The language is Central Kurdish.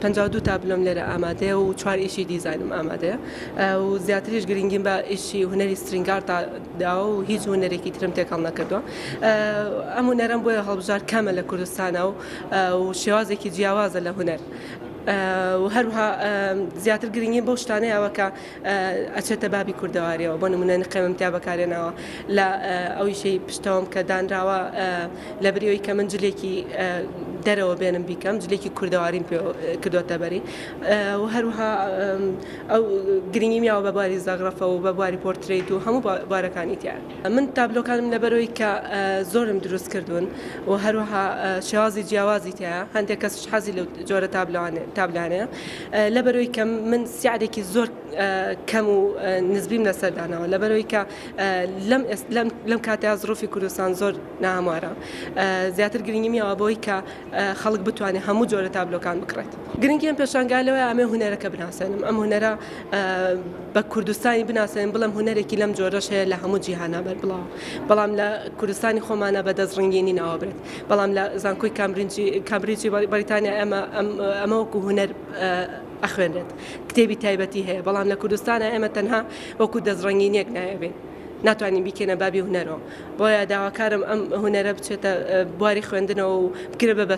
52 تابلۆم لێرە ئامادەیە و 4 ئیشی دیزاینم ئامادەیە و زیاتریش گرنگیم بە ئیشی هونەری سترینگاردا و هیچ هونەرێکی ترم تێکەڵ نەکردووە. ئەم هونەرم بۆیە هەڵبژار کەمە لە کوردستانە و شێوازێکی جیاوازە لە هونەر. و هەروها زیاتر گرنگی بەو شتانەیەوە کە ئەچێتە بابی کوردەواریەوە بۆ نمونە نقێمەمتیا بەکارێنەوە لە ئەویشەی پشتەوەم کە دانراوە لە بریەوەی کە من جلێکی دەرەوە بێنم بیکەم جلێکی کوردەواریم پێ کردوتە بەری و هەروها ئەو گرنگی میاوە بە بواری زەغرەفە و بە بواری پۆرتریت و هەموو بوارەکانی تیان من تابلۆکانم لەبەرەوەی کە زۆرم دروست کردوون و هەروها شێوازی جیاوازی تەیە هەندێک کەس حەزی لەو جۆرە تابلانەیە لەبەرەوەی کە من سیعرێکی زۆر کەم و نزبیم لەسەردانەوە لەبەرەوەی کە لەم کاتەیە زڕۆفی کوردستان زۆر ناهەموارە زیاتر گرنگی میاوە بۆی کە خەڵک بتوانێت هەموو جۆرە تابلۆکان بکڕێت. گرنگیان پێشانگالەوەی ئەمێ هونەرەکە بناسێنم ئەم هونەرە بە کوردستانی بناسێن بڵم هونەرێکی لەم جۆرەش هەیە لە هەموو جیهانە بەربڵاو بەڵام لە کوردستانی خۆمانە بە دەستڕنگێنی ناوە برێت بەڵام لە زانکۆی کامبریجی بەریتانیا ئەمە وەکو هونەر ئەخوێنرێت کتێبی تایبەتی هەیە بەڵام لە کوردستانە ئێمە تەنها وەکو دەستڕنگینیەک نایەبێت ناتوانین بیکەنە بابی هونەرەوە بۆیە داواکارم ئەم هونەرە بچێتە بواری خوێندنەوە و بکرە بە